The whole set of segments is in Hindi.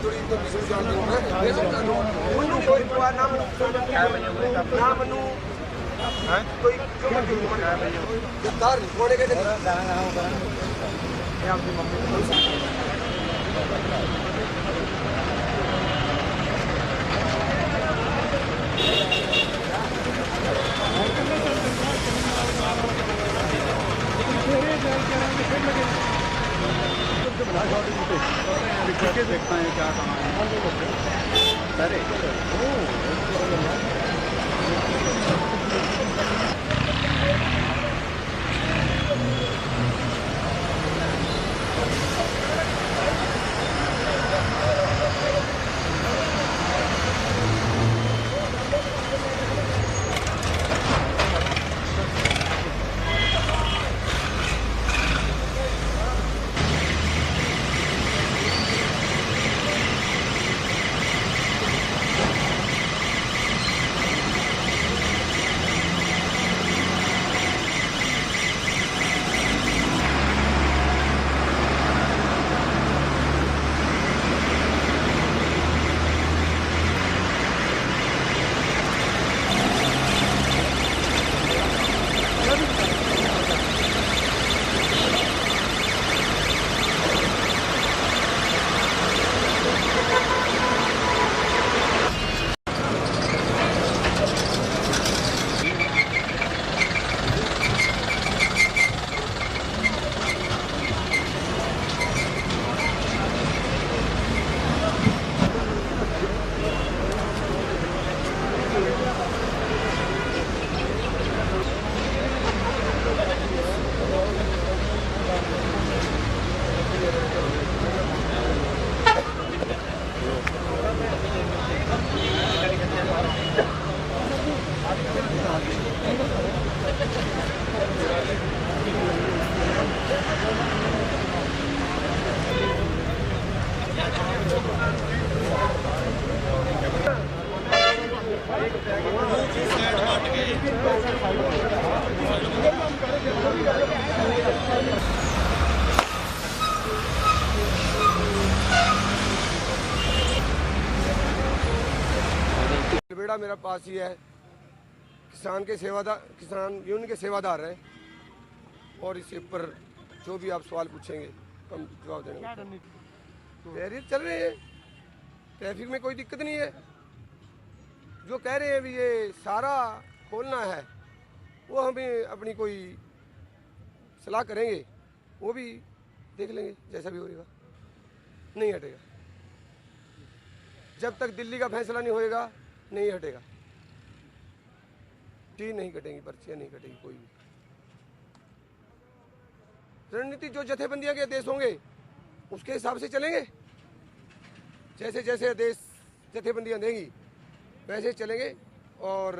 थोड़ी तो किसी को जानता हूँ मैं दे सकता हूँ उन्होंने कोई हुआ ना मनु कोई क्यों मत गद्दार थोड़े के अपनी मम्मी देखता है क्या कहाँ है बेड़ा मेरा पास ही है। किसान यूनियन के सेवादार हैं और इसके ऊपर जो भी आप सवाल पूछेंगे हम जवाब देंगे। बैरियर चल रहे हैं, ट्रैफिक में कोई दिक्कत नहीं है। जो कह रहे हैं भी ये सारा खोलना है वो हमें अपनी कोई सलाह करेंगे, वो भी देख लेंगे जैसा भी होगा। नहीं हटेगा जब तक दिल्ली का फैसला नहीं होएगा, नहीं हटेगा। टी नहीं कटेंगी, पर्चियां नहीं कटेगी कोई भी। रणनीति जो जथेबंदियां के आदेश होंगे उसके हिसाब से चलेंगे। जैसे जैसे आदेश जथेबंदियां देंगी वैसे चलेंगे और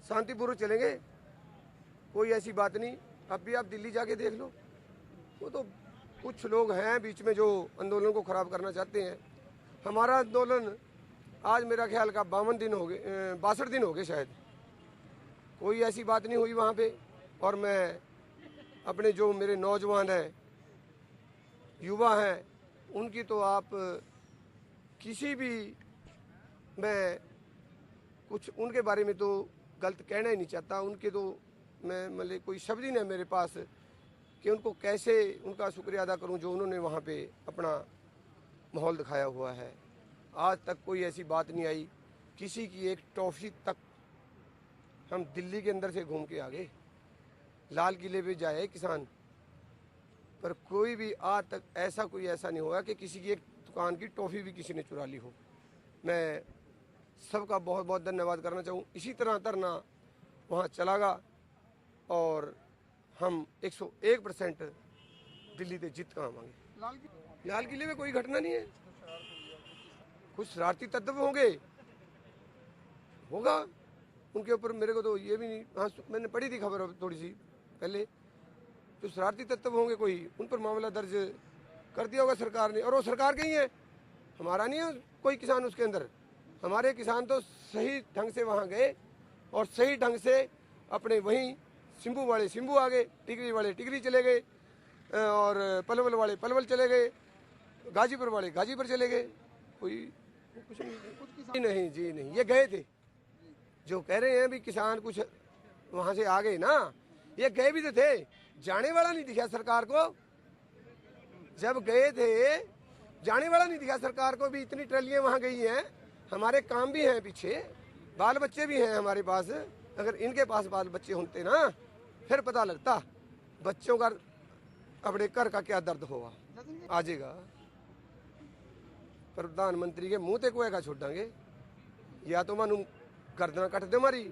शांतिपूर्वक चलेंगे। कोई ऐसी बात नहीं। अब भी आप दिल्ली जाके देख लो, वो तो कुछ लोग हैं बीच में जो आंदोलन को खराब करना चाहते हैं। हमारा आंदोलन आज मेरा ख्याल का 62 दिन हो गए, 62 दिन हो गए शायद। कोई ऐसी बात नहीं हुई वहाँ पे। और मैं अपने जो मेरे नौजवान हैं, युवा हैं, उनकी तो आप किसी भी मैं कुछ उनके बारे में तो गलत कहना ही नहीं चाहता। उनके तो मैं मतलब कोई शब्द ही नहीं है मेरे पास कि उनको कैसे उनका शुक्रिया अदा करूं जो उन्होंने वहाँ पे अपना माहौल दिखाया हुआ है। आज तक कोई ऐसी बात नहीं आई किसी की एक टॉफी तक हम दिल्ली के अंदर से घूम के आ गए, लाल किले पे जाए किसान, पर कोई भी आज तक ऐसा नहीं हुआ कि किसी की एक दुकान की टॉफ़ी भी किसी ने चुरा ली हो। मैं सबका बहुत बहुत धन्यवाद करना चाहूँ। इसी तरह धरना वहाँ चलागा और हम 101% दिल्ली से जीत का आवांगे। लाल किले में कोई घटना नहीं है। कुछ शरारती तत्व होगा उनके ऊपर। मेरे को तो ये भी नहीं, हाँ मैंने पढ़ी थी खबर थोड़ी सी पहले, जो शरारती तत्व होंगे कोई, उन पर मामला दर्ज कर दिया होगा सरकार ने। और वो सरकार के ही है, हमारा नहीं है कोई किसान उसके अंदर। हमारे किसान तो सही ढंग से वहाँ गए और सही ढंग से अपने वहीं सिंबू वाले सिंबू आ गए, टिकरी वाले टिकरी चले गए और पलवल वाले पलवल चले गए गाजीपुर वाले गाजीपुर चले गए, कोई कुछ नहीं जी नहीं, ये गए थे। जो कह रहे हैं भी किसान कुछ वहां से आ गए ना, ये गए भी तो थे, जाने वाला नहीं दिखा सरकार को। जब गए थे जाने वाला नहीं दिखा सरकार को भी। इतनी ट्रलियां वहां गई हैं, हमारे काम भी हैं पीछे, बाल बच्चे भी हैं हमारे पास। अगर इनके पास बाल बच्चे होते ना, फिर पता लगता बच्चों का अपने घर का क्या दर्द होगा। आ जाएगा प्रधानमंत्री के मुंह ते कोएगा छोड़ांगे, या तो मानू गर्दना कट दे मारी,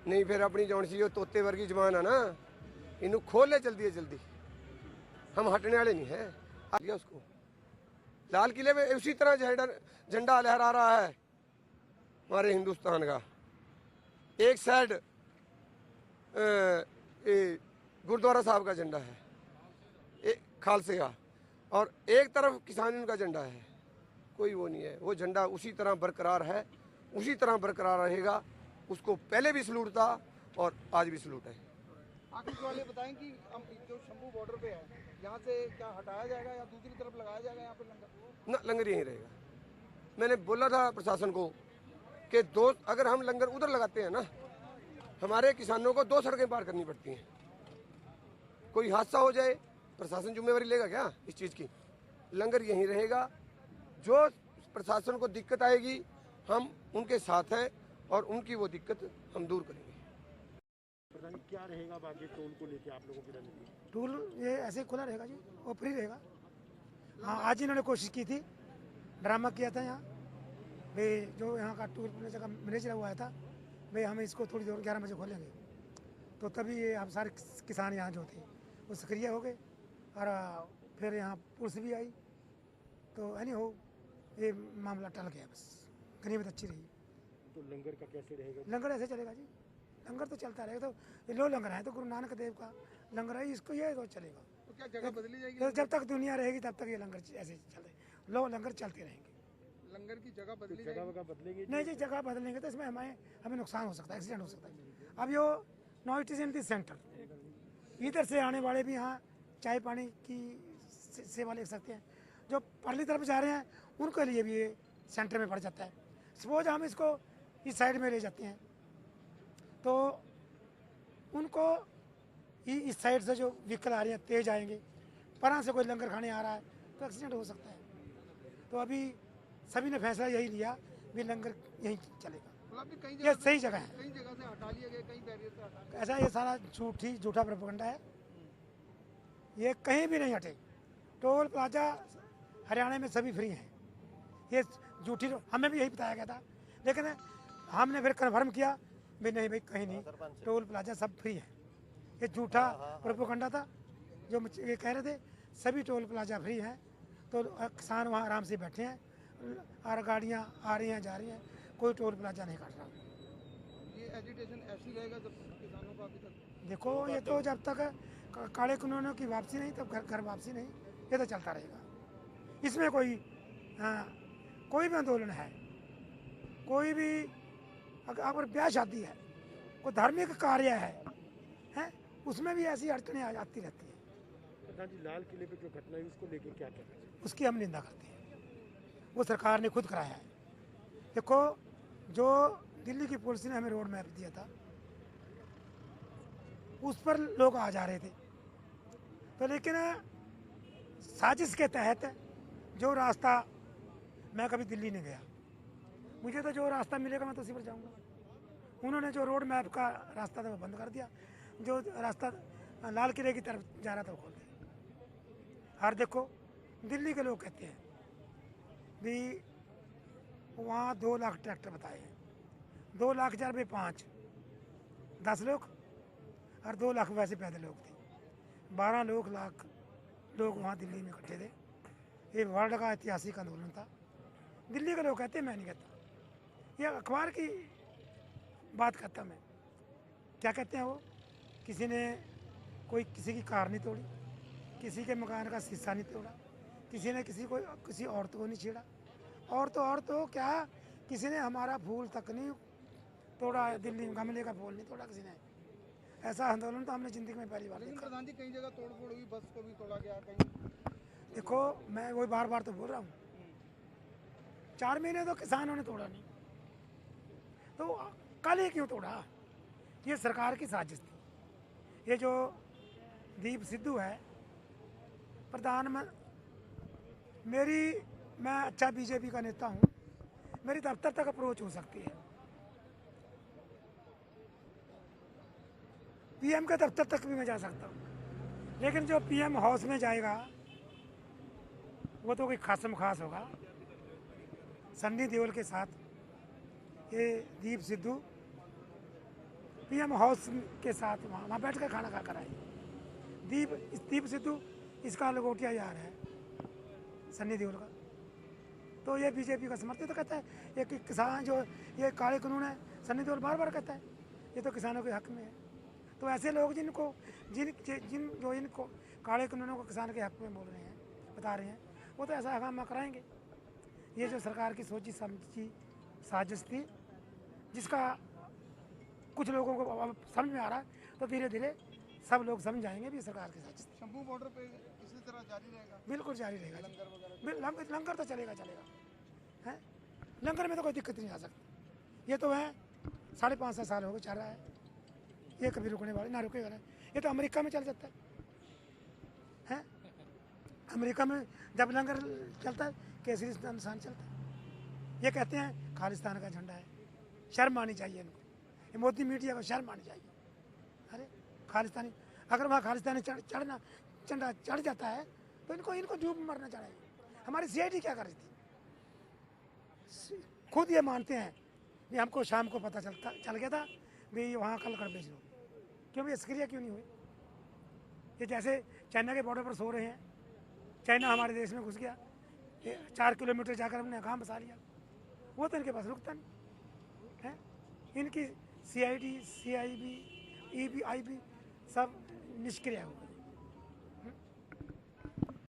नहीं फिर अपनी जौन सी तोते वर्गी जबान है ना, इनू खोल ले जल्दी जल्दी। हम हटने वाले नहीं है। आ गया उसको लाल किले में उसी तरह झंडा लहरा रहा है हमारे हिंदुस्तान का। एक साइड गुरुद्वारा साहब का झंडा है, एक खालसे का, और एक तरफ किसान का झंडा है। कोई वो नहीं है, वो झंडा उसी तरह बरकरार है, उसी तरह बरकरार रहेगा। उसको पहले भी सलूट था और आज भी सलूट है। आखिर वाले बताएं कि हम जो शंभू बॉर्डर पे है, यहाँ से क्या हटाया जाएगा या दूसरी तरफ लगाया जाएगा यहाँ पे लंगर? ना, लंगर यहीं रहेगा। मैंने बोला था प्रशासन को कि दो, अगर हम लंगर उधर लगाते हैं ना, हमारे किसानों को 2 सड़कें पार करनी पड़ती हैं। कोई हादसा हो जाए, प्रशासन जिम्मेवारी लेगा क्या इस चीज़ की? लंगर यहीं रहेगा। जो प्रशासन को दिक्कत आएगी, हम उनके साथ हैं और उनकी वो दिक्कत हम दूर करेंगे। प्रधान क्या रहेगा आगे टोल को लेके आप लोगों की रणनीति? टूल ये ऐसे खुला रहेगा जी, वो फ्री रहेगा। हाँ, आज इन्होंने कोशिश की थी, ड्रामा किया था यहाँ भाई, जो यहाँ का टूल प्लाजा का मैनेजर हुआ था भाई, हम इसको थोड़ी देर 11 बजे खोलेंगे। तो तभी ये हम सारे किसान यहाँ जो थे वो सक्रिय हो गए, और फिर यहाँ पुलिस भी आई, तो एनी हो ये मामला टल गया। बस गनीमत अच्छी रही। तो लंगर का कैसे रहेगा? लंगर ऐसे चलेगा जी, लंगर तो चलता रहेगा। तो ये लो लंगर है, तो गुरु नानक देव का लंगर है, इसको ये तो चलेगा। तो क्या जगह बदली जाएगी? तो जब तक दुनिया रहेगी तब तक ये लंगर ऐसे चले, लो लंगर चलते रहेंगे। लंगर की जगह बदली जगह जाएगी? वगह बदलेंगे? नहीं जी, जगह बदलेंगे तो इसमें हमें नुकसान हो सकता है, एक्सीडेंट हो सकता है। अब you know it is in this centre, इधर से आने वाले भी यहाँ चाय पानी की सेवा ले सकते हैं। जो परली तरफ जा रहे हैं उनके लिए भी ये सेंटर में पड़ जाता है। सपोज हम इसको इस साइड में ले जाते हैं, तो उनको इस साइड से जो व्हीकल आ रही हैं तेज आएंगे, परां से कोई लंगर खाने आ रहा है तो एक्सीडेंट हो सकता है। तो अभी सभी ने फैसला यही लिया भी लंगर यहीं चलेगा। मतलब कि कई ये जगह सही जगह है। कई जगह से हटा लिया गया, कई बैरियर से हटा लिया। ऐसा ये सारा झूठा प्रोपेगेंडा है, ये कहीं भी नहीं हटे। टोल प्लाजा हरियाणा में सभी फ्री हैं, ये झूठी, हमें भी यही बताया गया था, लेकिन हमने फिर कन्फर्म किया भी नहीं भाई कहीं नहीं, टोल प्लाजा सब फ्री है। ये झूठा प्रोपेगेंडा था जो ये कह रहे थे सभी टोल प्लाजा फ्री हैं, तो किसान वहाँ आराम से बैठे हैं और गाड़ियाँ आ रही हैं जा रही हैं, कोई टोल प्लाजा नहीं काट रहा। ये एजिटेशन ऐसी रहेगा जब किसानों का अभी तक? देखो ये तो जब तक काले कानूनों की वापसी नहीं तब घर वापसी नहीं, ये तो चलता रहेगा। इसमें कोई भी आंदोलन है, कोई भी अगर ब्याह शादी है, कोई धार्मिक कार्य है, उसमें भी ऐसी अड़चनें आती रहती है। प्रधान जी, लाल किले पे जो घटना है उसको लेके क्या कहना चाहिए? उसकी हम निंदा करते हैं, वो सरकार ने खुद कराया है। देखो जो दिल्ली की पुलिस ने हमें रोड मैप दिया था उस पर लोग आ जा रहे थे, तो लेकिन साजिश के तहत जो रास्ता, मैं कभी दिल्ली नहीं गया, मुझे तो जो रास्ता मिलेगा मैं तो उसी पर जाऊंगा। उन्होंने जो रोड मैप का रास्ता था वो बंद कर दिया, जो रास्ता लाल किले की तरफ जा रहा था वो खोल दिया। और देखो दिल्ली के लोग कहते हैं भी वहाँ 2 लाख ट्रैक्टर बताए हैं, 2 लाख 4 रुपये 5, 10 लोग, और 2 लाख वैसे पैदल लोग थे, 12 लाख लोग वहाँ दिल्ली में इकट्ठे थे। ये वर्ल्ड का ऐतिहासिक आंदोलन था। दिल्ली के लोग कहते हैं, मैं नहीं कहता, ये अखबार की बात करता मैं। क्या कहते हैं वो, किसी ने कोई किसी की कार नहीं तोड़ी, किसी के मकान का शीशा नहीं तोड़ा, किसी ने किसी औरत को नहीं छेड़ा, और तो क्या किसी ने हमारा फूल तक नहीं तोड़ा, दिल्ली में गमले का फूल नहीं तोड़ा किसी ने। ऐसा आंदोलन तो हमने जिंदगी में पहली बार लेकिन देखा। प्रधान जी कई जगह तोड़ फोड़ हुई, बस को भी तोड़ा गया, कहीं देखो मैं वही बार बार तो बोल रहा हूँ, 4 महीने तो किसानों ने तोड़ा नहीं, तो कल ही क्यों तोड़ा? ये सरकार की साजिश थी। ये जो दीप सिद्धू है प्रधानमंत्री, मैं अच्छा बीजेपी का नेता हूँ, मेरी दफ्तर तक अप्रोच हो सकती है, पीएम के दफ्तर तक भी मैं जा सकता हूँ, लेकिन जो पीएम हाउस में जाएगा वो तो कोई खासम खास होगा। सन्नी देओल के साथ ये दीप सिद्धू पीएम हाउस के साथ वहाँ बैठ कर खाना खा कर आए। दीप सिद्धू इसका लंगोटिया यार है सन्नी देओल का, तो ये बीजेपी का समर्थन तो कहता है। ये किसान जो ये काले कानून है, सन्नी देओल बार बार कहता है ये तो किसानों के हक में है। तो ऐसे लोग जो इनको काले कानूनों को किसान के हक में बोल रहे हैं, बता रहे हैं, वो तो ऐसा हंगामा कराएंगे। ये जो सरकार की सोची समझी साजिश थी, जिसका कुछ लोगों को अब समझ में आ रहा है, तो धीरे धीरे सब लोग समझ जाएंगे भी सरकार की साजिश थी। शंभू बॉर्डर पे इसी तरह जारी रहेगा? बिल्कुल जारी रहेगा। लंगर वगैरह? लंगर तो चलेगा है, लंगर में तो कोई दिक्कत नहीं आ सकती। ये तो है 5.5 साल हो गए चल रहा है, ये कभी रुकने वाला ना रुकेगा ना। ये तो अमेरिका में चल जाता है, अमेरिका में जब लंगर चलता है केसरी निशान चलता है। ये कहते हैं खालिस्तान का झंडा है, शर्म आनी चाहिए इनको, ये मोदी मीडिया को शर्म आनी चाहिए। अरे खालिस्तानी, अगर वहाँ खालिस्तानी झंडा चढ़ जाता है तो इनको डूब मरना चाहिए। हमारी सीआईडी क्या कर रही थी? खुद ये मानते हैं कि हमको शाम को पता चल गया था भी वहाँ कल कर बेच लो, क्यों भी सक्रिय क्यों नहीं हुए? ये जैसे चाइना के बॉर्डर पर सो रहे हैं, चाइना हमारे देश में घुस गया, 4 किलोमीटर जाकर हमने काम बसा लिया, वो तो इनके पास रुकता नहीं है। इनकी सीआईडी, सीआईबी, ईबी, आईबी सब निष्क्रिय हुआ।